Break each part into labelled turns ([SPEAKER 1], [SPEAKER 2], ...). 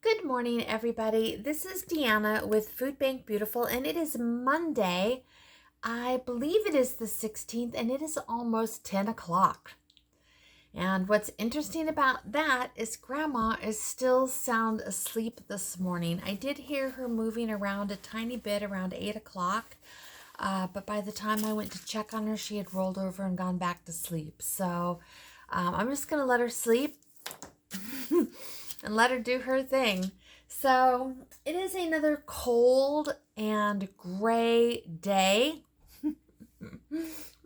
[SPEAKER 1] Good morning, everybody. This is Deanna with Food Bank Beautiful, and it is Monday. I believe it is the 16th, and it is almost 10 o'clock. And what's interesting about that is Grandma is still sound asleep this morning. I did hear her moving around a tiny bit around 8 o'clock, but by the time I went to check on her, she had rolled over and gone back to sleep. So I'm just going to let her sleep and let her do her thing. So it is another cold and gray day.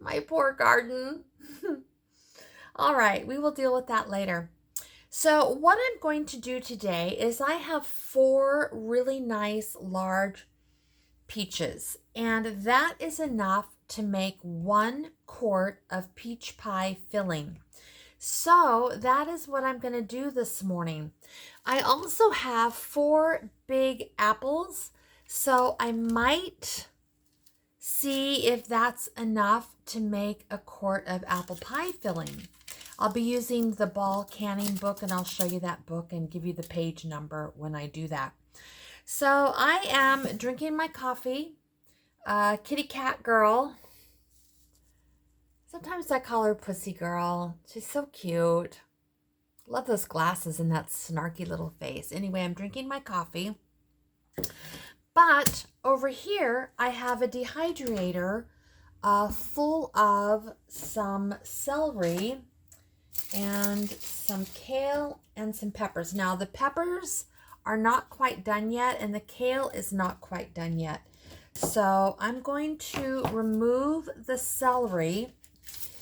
[SPEAKER 1] My poor garden. All right, we will deal with that later. So what I'm going to do today is I have 4 really nice large peaches, and that is enough to make 1 quart of peach pie filling. So that is what I'm going to do this morning. I also have 4 big apples, so I might see if that's enough to make a quart of apple pie filling. I'll be using the Ball Canning book, and I'll show you that book and give you the page number when I do that. So I am drinking my coffee, Kitty Cat Girl. Sometimes I call her Pussy Girl. She's so cute. Love those glasses and that snarky little face. Anyway, I'm drinking my coffee. But over here, I have a dehydrator full of some celery and some kale and some peppers. Now, the peppers are not quite done yet, and the kale is not quite done yet. So I'm going to remove the celery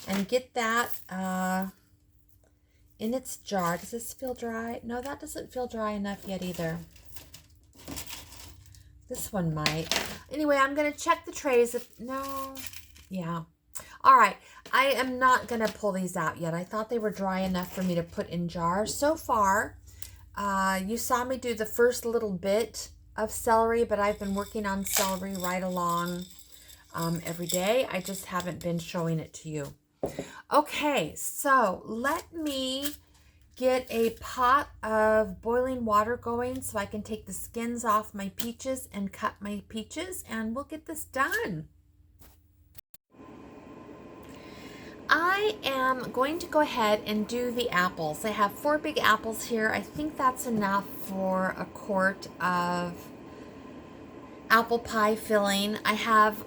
[SPEAKER 1] and get that in its jar. Does this feel dry? No, that doesn't feel dry enough yet either. This one might. Anyway, I'm going to check the trays. No. Yeah. All right. I am not going to pull these out yet. I thought they were dry enough for me to put in jars. So far, you saw me do the first little bit of celery, but I've been working on celery right along every day. I just haven't been showing it to you. Okay, so let me get a pot of boiling water going so I can take the skins off my peaches and cut my peaches, and we'll get this done. I am going to go ahead and do the apples. I have 4 big apples here. I think that's enough for a quart of apple pie filling. I have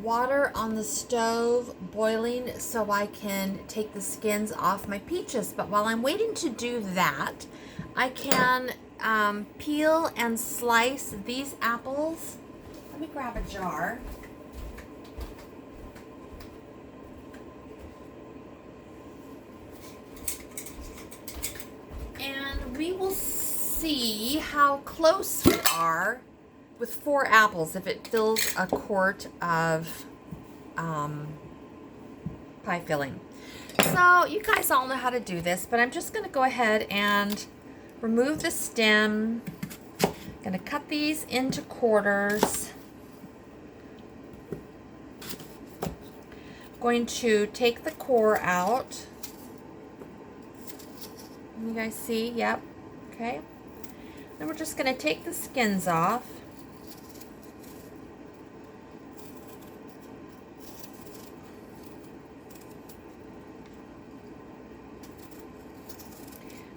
[SPEAKER 1] water on the stove boiling so I can take the skins off my peaches. But while I'm waiting to do that, I can peel and slice these apples. Let me grab a jar. And we will see how close we are with 4 apples, if it fills a quart of pie filling. So you guys all know how to do this, but I'm just going to go ahead and remove the stem. I'm going to cut these into quarters. I'm going to take the core out. You guys see? Yep. Okay. Then we're just going to take the skins off.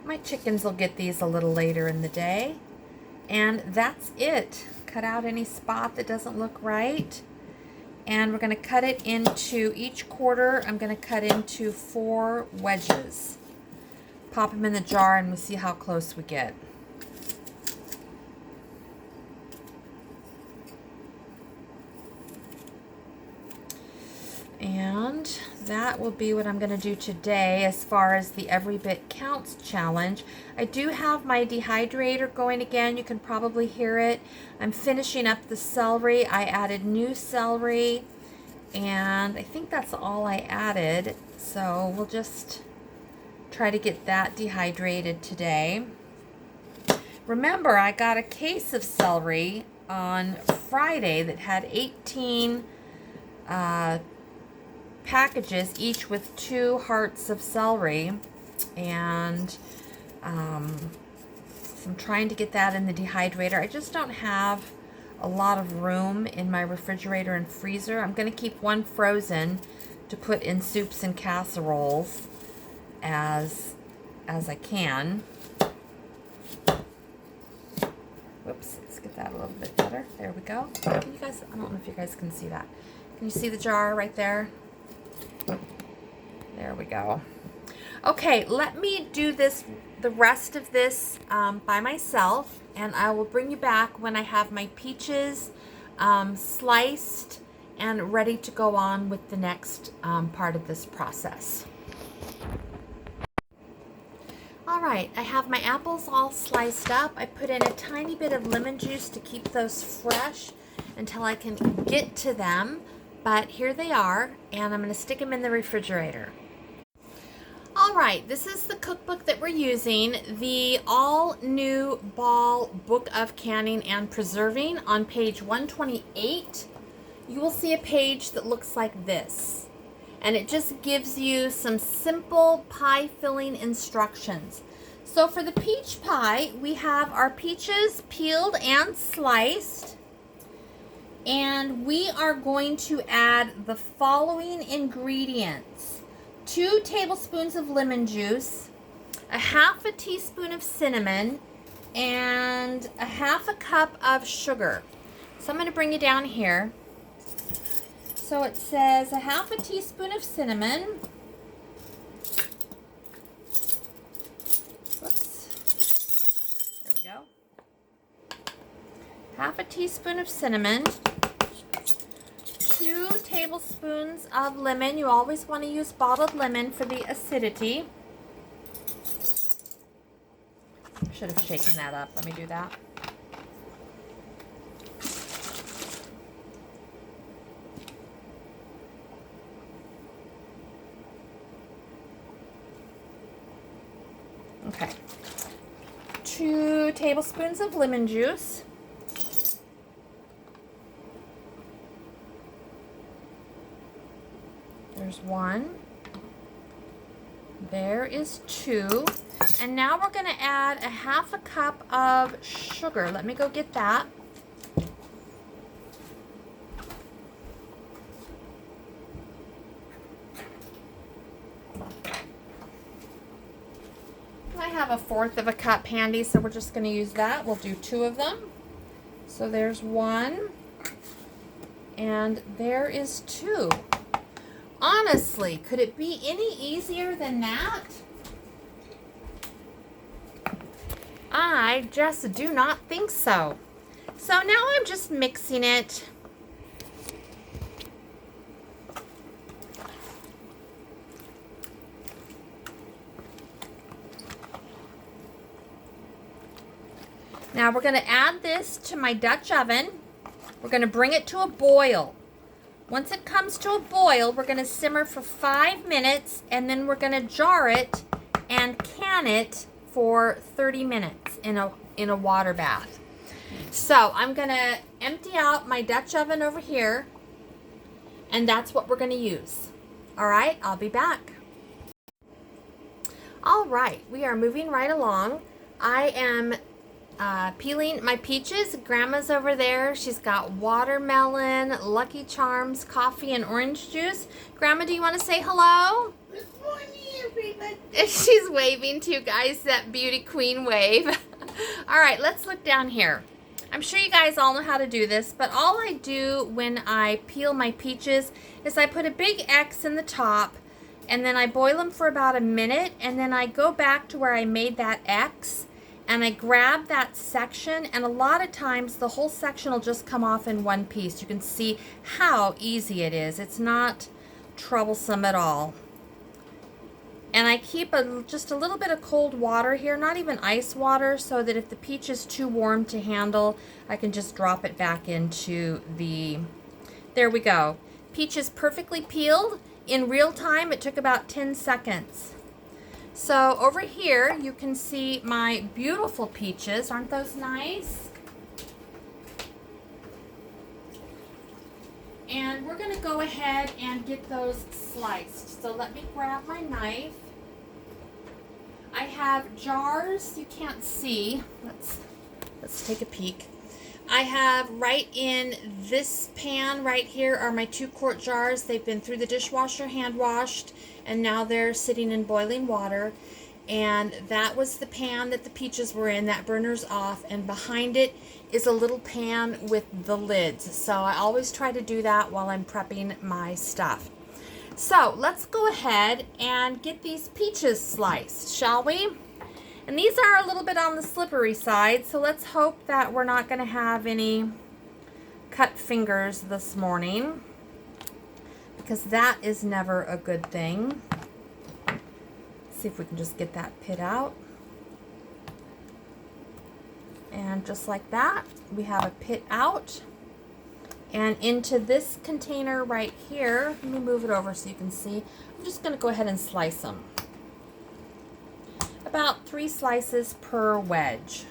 [SPEAKER 1] My chickens will get these a little later in the day. And that's it. Cut out any spot that doesn't look right. And we're going to cut it into each quarter. I'm going to cut into 4 wedges. Pop them in the jar and we'll see how close we get. And that will be what I'm going to do today as far as the Every Bit Counts challenge. I do have my dehydrator going again. You can probably hear it. I'm finishing up the celery. I added new celery, and I think that's all I added. So we'll just try to get that dehydrated today. Remember, I got a case of celery on Friday that had 18 packages, each with 2 hearts of celery, and So I'm trying to get that in the dehydrator. I just don't have a lot of room in my refrigerator and freezer. I'm going to keep one frozen to put in soups and casseroles as I can. Whoops, let's get that a little bit better. There we go. Can you guys, I don't know if you guys can see that. Can you see the jar right there? There we go. Okay, let me do the rest of this by myself, and I will bring you back when I have my peaches sliced and ready to go on with the next part of this process. All right, I have my apples all sliced up. I put in a tiny bit of lemon juice to keep those fresh until I can get to them. But here they are, and I'm going to stick them in the refrigerator. All right, this is the cookbook that we're using, the All New Ball Book of Canning and Preserving. On page 128, you will see a page that looks like this. And it just gives you some simple pie filling instructions. So for the peach pie, we have our peaches peeled and sliced. And we are going to add the following ingredients: 2 tablespoons of lemon juice, a half a teaspoon of cinnamon, and a half a cup of sugar. So I'm going to bring you down here. So it says a half a teaspoon of cinnamon. Whoops. There we go. Half a teaspoon of cinnamon. 2 tablespoons of lemon. You always want to use bottled lemon for the acidity. Should have shaken that up. Let me do that. Okay. 2 tablespoons of lemon juice. There's 1. There is 2. And now we're going to add a half a cup of sugar. Let me go get that. I have a 1/4 of a cup handy, so we're just going to use that. We'll do 2 of them. So there's 1, and there is 2. Honestly, could it be any easier than that? I just do not think so. So now I'm just mixing it. Now we're going to add this to my Dutch oven. We're going to bring it to a boil. Once it comes to a boil, we're going to simmer for 5 minutes, and then we're going to jar it and can it for 30 minutes in a water bath. So I'm going to empty out my Dutch oven over here, and that's what we're going to use. All right, I'll be back. All right, we are moving right along. I am peeling my peaches. Grandma's over there. She's got watermelon, Lucky Charms, coffee, and orange juice. Grandma, do you want to say hello?
[SPEAKER 2] Good morning, everybody.
[SPEAKER 1] She's waving to you guys, that beauty queen wave. All right, let's look down here. I'm sure you guys all know how to do this, but all I do when I peel my peaches is I put a big X in the top, and then I boil them for about a minute, and then I go back to where I made that X, and I grab that section, and a lot of times the whole section will just come off in one piece. You can see how easy it is. It's not troublesome at all. And I keep just a little bit of cold water here, not even ice water, so that if the peach is too warm to handle, I can just drop it back into the... There we go. Peach is perfectly peeled. In real time, it took about 10 seconds. So over here, you can see my beautiful peaches. Aren't those nice? And we're going to go ahead and get those sliced. So let me grab my knife. I have jars you can't see. Let's take a peek. I have right in this pan right here are my 2-quart jars. They've been through the dishwasher, hand washed, and now they're sitting in boiling water. And that was the pan that the peaches were in. That burner's off, and behind it is a little pan with the lids. So I always try to do that while I'm prepping my stuff. So let's go ahead and get these peaches sliced, shall we? And these are a little bit on the slippery side, so let's hope that we're not going to have any cut fingers this morning, because that is never a good thing. See if we can just get that pit out. And just like that, we have a pit out. And into this container right here, let me move it over so you can see. I'm just going to go ahead and slice them. About 3 slices per wedge.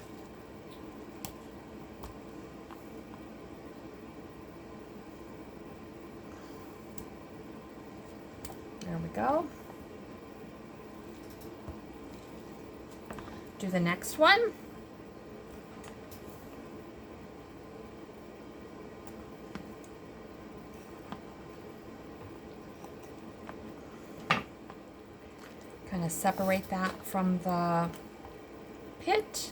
[SPEAKER 1] There we go. Do the next one. Kind of separate that from the pit.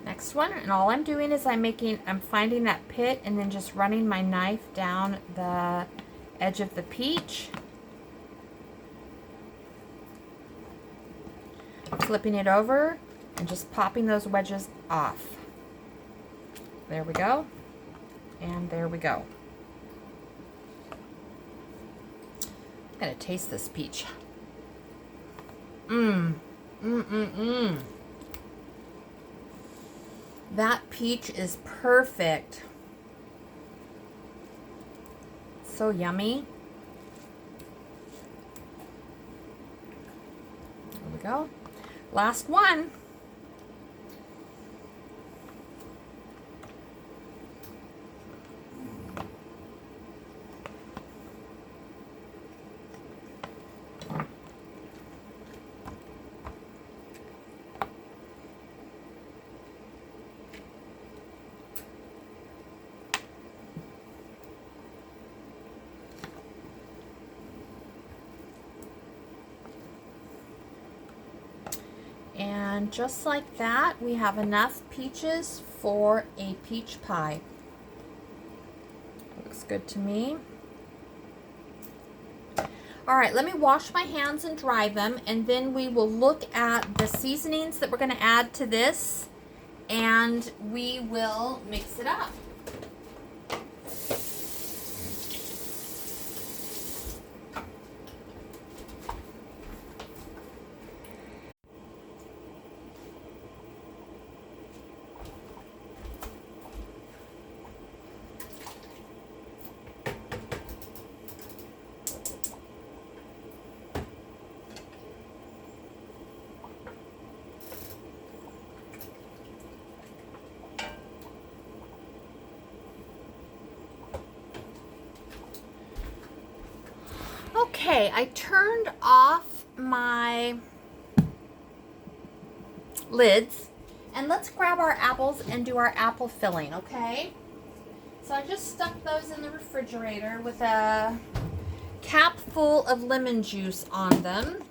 [SPEAKER 1] Next one, and all I'm doing is I'm finding that pit and then just running my knife down the edge of the peach, flipping it over and just popping those wedges off. There we go, and there we go. I'm gonna taste this peach. That peach is perfect. So yummy. There we go. Last one. And just like that, we have enough peaches for a peach pie. Looks good to me. All right, let me wash my hands and dry them, and then we will look at the seasonings that we're going to add to this, and we will mix it up. Okay, I turned off my lids, and let's grab our apples and do our apple filling, okay? So I just stuck those in the refrigerator with a cap full of lemon juice on them.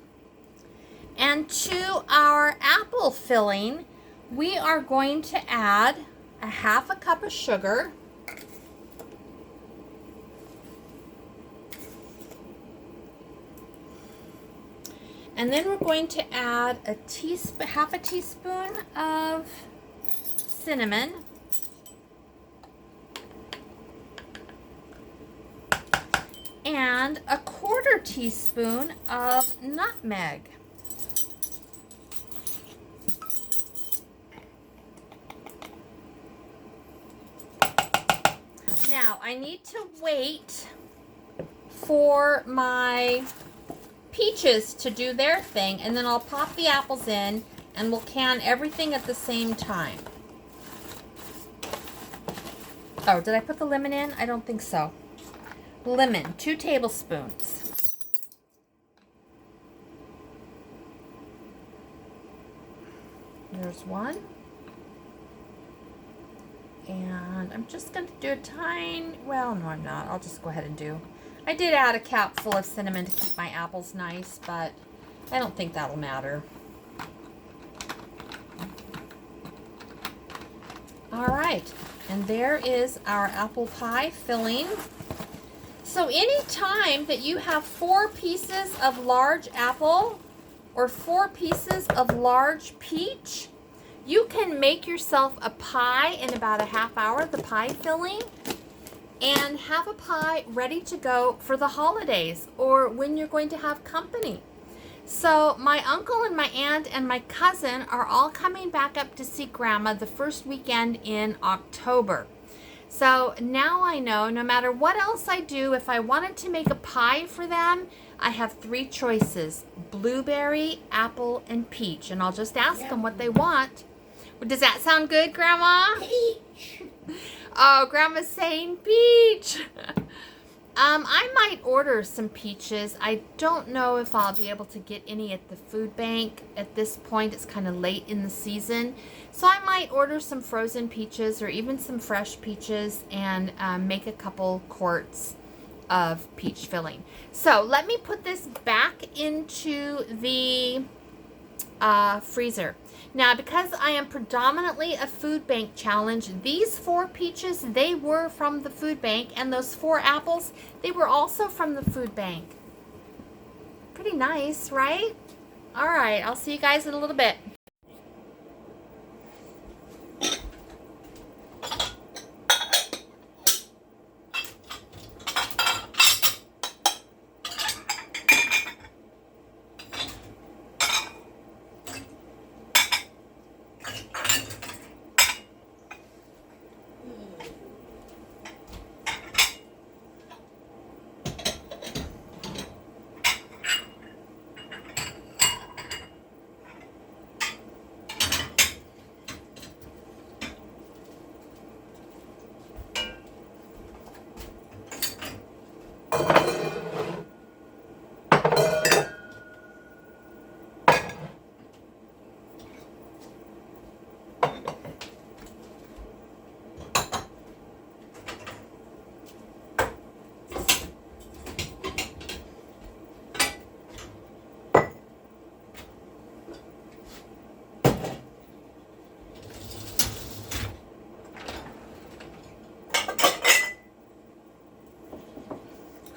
[SPEAKER 1] And to our apple filling, we are going to add a 1/2 cup of sugar. And then we're going to add a 1/2 teaspoon of cinnamon. And a 1/4 teaspoon of nutmeg. Now, I need to wait for my peaches to do their thing, and then I'll pop the apples in, and we'll can everything at the same time. Oh, did I put the lemon in? I don't think so. Lemon, 2 tablespoons. There's 1. And I'm just going to do a tiny, well, no, I'm not. I'll just go ahead and do. I did add a capful of cinnamon to keep my apples nice, but I don't think that'll matter. All right, and there is our apple pie filling. So any time that you have 4 pieces of large apple or 4 pieces of large peach, you can make yourself a pie in about a half hour, the pie filling, and have a pie ready to go for the holidays or when you're going to have company. So my uncle and my aunt and my cousin are all coming back up to see Grandma the first weekend in October. So now I know no matter what else I do, if I wanted to make a pie for them, I have 3 choices: blueberry, apple, and peach. And I'll just ask them what they want. Does that sound good, Grandma?
[SPEAKER 2] Peach.
[SPEAKER 1] Oh, Grandma's saying peach. I might order some peaches. I don't know if I'll be able to get any at the food bank. At this point, it's kind of late in the season. So I might order some frozen peaches or even some fresh peaches and make a couple quarts of peach filling. So let me put this back into the freezer. Now, because I am predominantly a food bank challenge, these 4 peaches, they were from the food bank, and those 4 apples, they were also from the food bank. Pretty nice, right? All right, I'll see you guys in a little bit.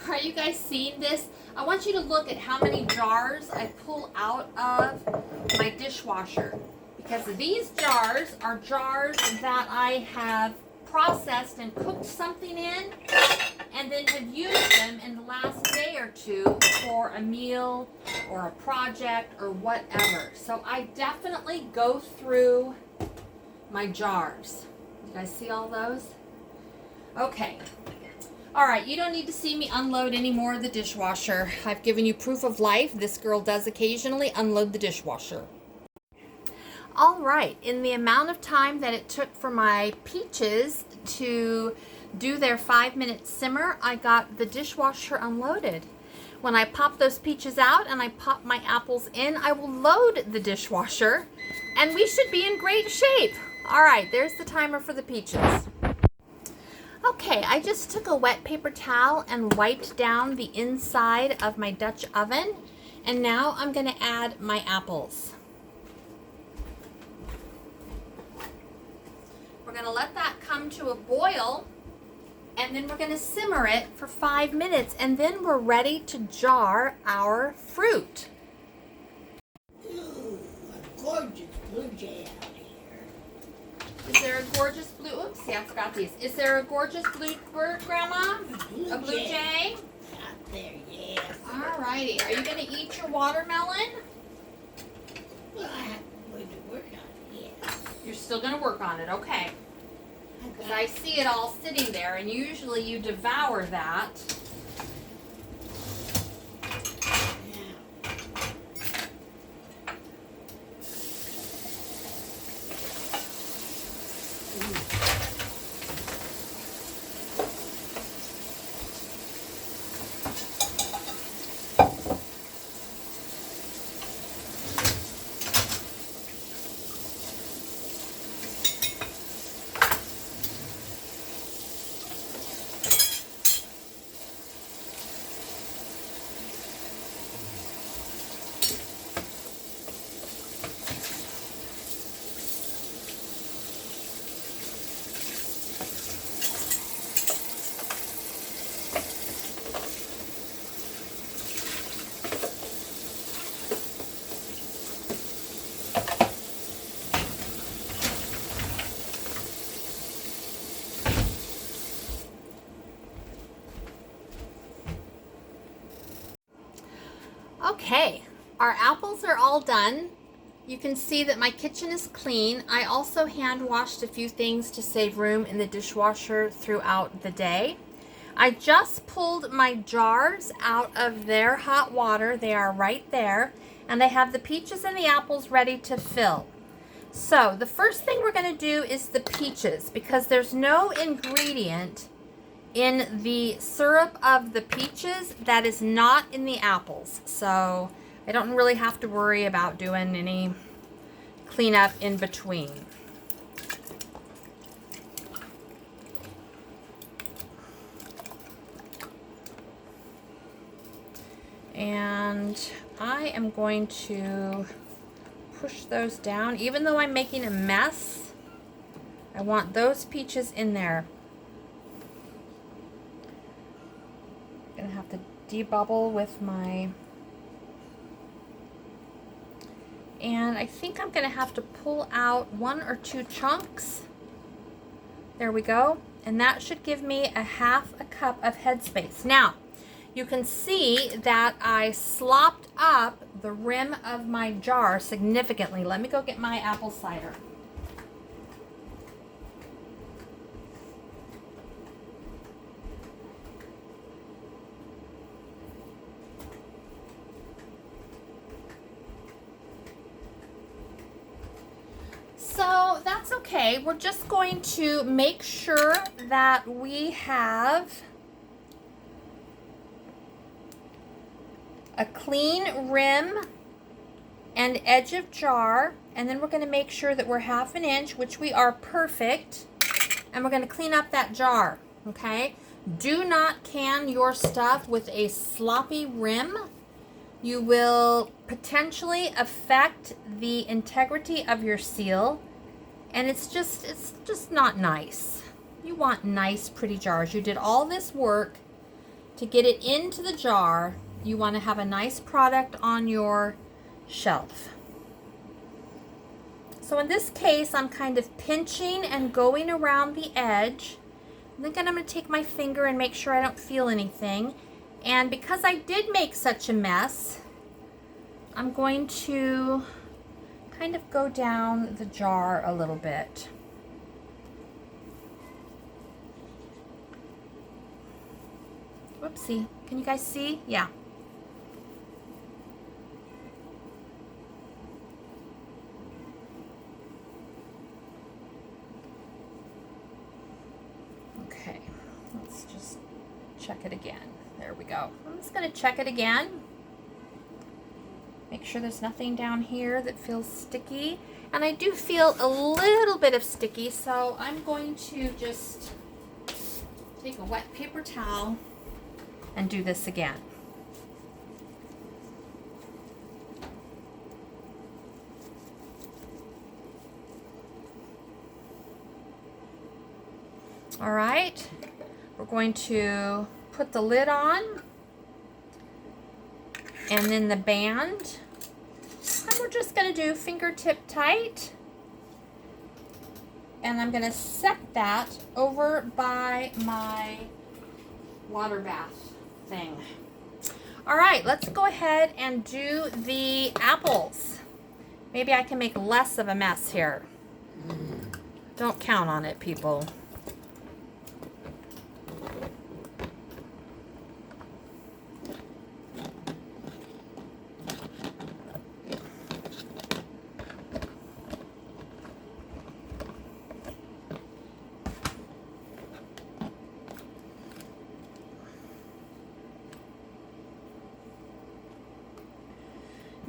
[SPEAKER 1] Are you guys seeing this? I want you to look at how many jars I pull out of my dishwasher, because these jars are jars that I have processed and cooked something in and then have used them in the last day or 2 for a meal or a project or whatever. So I definitely go through my jars. You guys see all those? Okay. All right, you don't need to see me unload any more of the dishwasher. I've given you proof of life. This girl does occasionally unload the dishwasher. All right, in the amount of time that it took for my peaches to do their 5-minute simmer, I got the dishwasher unloaded. When I pop those peaches out and I pop my apples in, I will load the dishwasher and we should be in great shape. All right, there's the timer for the peaches. Okay, I just took a wet paper towel and wiped down the inside of my Dutch oven, and now I'm going to add my apples. We're going to let that come to a boil, and then we're going to simmer it for 5 minutes, and then we're ready to jar our fruit.
[SPEAKER 2] Ooh, a gorgeous blue jay out here.
[SPEAKER 1] Is there a gorgeous blue, oops, yeah, I forgot these. Is there a gorgeous blue bird, Grandma? A blue jay?
[SPEAKER 2] Out there, yes.
[SPEAKER 1] All righty. Are you going to eat your watermelon?
[SPEAKER 2] Well, I have going to work on it, yes.
[SPEAKER 1] You're still going to work on it, okay. Because I see it all sitting there, and usually you devour that.
[SPEAKER 2] Now,
[SPEAKER 1] Okay, our apples are all done. You can see that my kitchen is clean. I also hand washed a few things to save room in the dishwasher throughout the day. I just pulled my jars out of their hot water. They are right there. And I have the peaches and the apples ready to fill. So the first thing we're going to do is the peaches, because there's no ingredient in the syrup of the peaches that is not in the apples. So I don't really have to worry about doing any cleanup in between. And I am going to push those down. Even though I'm making a mess, I want those peaches in there. I'm gonna have to debubble with my, and I think I'm gonna have to pull out 1 or 2 chunks. There we go. And that should give me a 1/2 cup of headspace. Now, you can see that I slopped up the rim of my jar significantly. Let me go get my apple cider. So that's okay. We're just going to make sure that we have a clean rim and edge of jar, and then we're going to make sure that we're 1/2 inch, which we are perfect, and we're going to clean up that jar, okay? Do not can your stuff with a sloppy rim. You will potentially affect the integrity of your seal, and it's just not nice. You want nice, pretty jars. You did all this work to get it into the jar. You want to have a nice product on your shelf. So in this case, I'm kind of pinching and going around the edge. And then I'm going to take my finger and make sure I don't feel anything. And because I did make such a mess, I'm going to kind of go down the jar a little bit. Whoopsie. Can you guys see? Yeah. Okay. Let's just check it again. There we go. I'm just going to check it again. Make sure there's nothing down here that feels sticky. And I do feel a little bit of sticky, so I'm going to just take a wet paper towel and do this again. All right, we're going to put the lid on, and then the band, and we're just going to do fingertip tight, and I'm going to set that over by my water bath thing. All right, let's go ahead and do the apples. Maybe I can make less of a mess here. Don't count on it, people.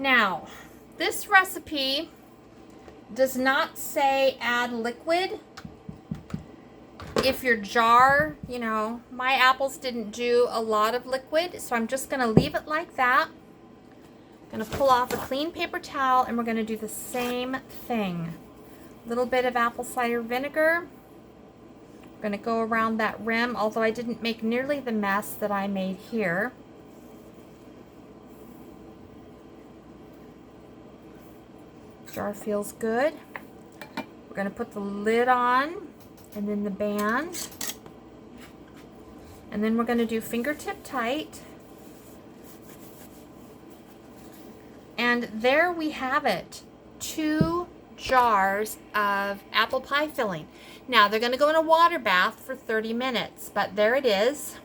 [SPEAKER 1] Now, this recipe does not say add liquid. If your jar, you know, my apples didn't do a lot of liquid, so I'm just going to leave it like that. I'm going to pull off a clean paper towel, and we're going to do the same thing. A little bit of apple cider vinegar. I'm going to go around that rim, although I didn't make nearly the mess that I made here. Jar feels good. We're going to put the lid on, and then the band, and then we're going to do fingertip tight, And there we have it. 2 jars of apple pie filling. Now they're going to go in a water bath for 30 minutes, but there it is.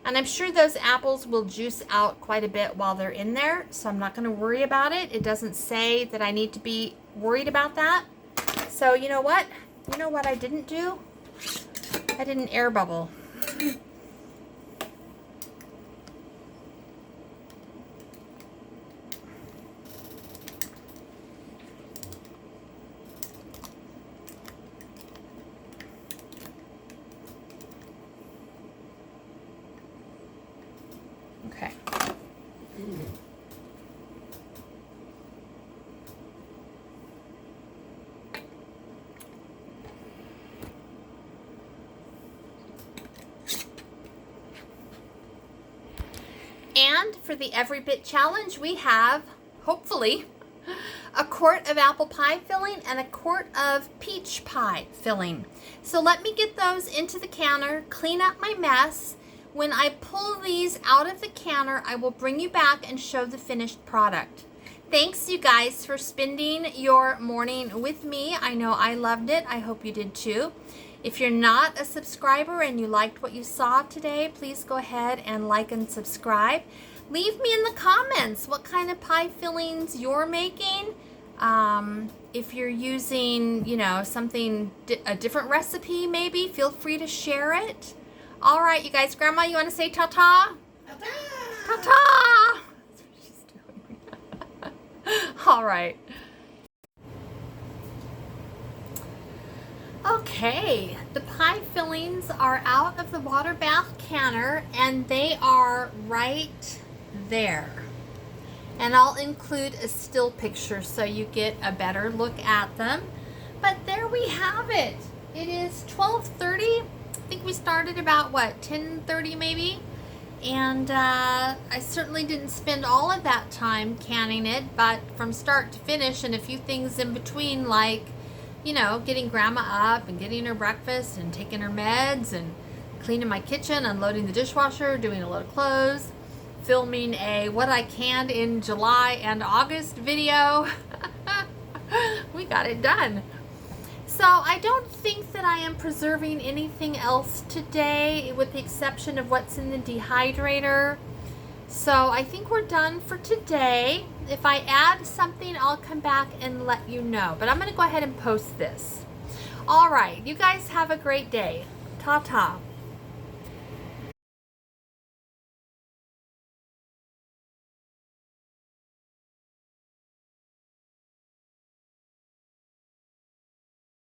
[SPEAKER 1] And I'm sure those apples will juice out quite a bit while they're in there, so I'm not going to worry about it. It doesn't say that I need to be worried about that. So you know what? You know what I didn't do? I didn't air bubble. Okay. And for the Every Bit Challenge, we have, hopefully, a quart of apple pie filling and a quart of peach pie filling. So let me get those into the canner, clean up my mess. When I pull these out of the canner, I will bring you back and show the finished product. Thanks, you guys, for spending your morning with me. I know I loved it. I hope you did too. If you're not a subscriber and you liked what you saw today, please go ahead and like and subscribe. Leave me in the comments what kind of pie fillings you're making. If you're using, you know, a different recipe maybe, feel free to share it. All right, you guys, Grandma, you want to say ta-ta?
[SPEAKER 2] Ta-ta!
[SPEAKER 1] Ta-ta! That's what she's doing. All right. Okay, the pie fillings are out of the water bath canner and they are right there. And I'll include a still picture so you get a better look at them. But there we have it. It is 12:30. I think we started about, what, 10:30 maybe? And I certainly didn't spend all of that time canning it, but from start to finish and a few things in between, like, you know, getting Grandma up and getting her breakfast and taking her meds and cleaning my kitchen, unloading the dishwasher, doing a load of clothes, filming a what I canned in July and August video. We got it done. So I don't think that I am preserving anything else today with the exception of what's in the dehydrator. So I think we're done for today. If I add something, I'll come back and let you know. But I'm going to go ahead and post this. All right, you guys have a great day. Ta-ta.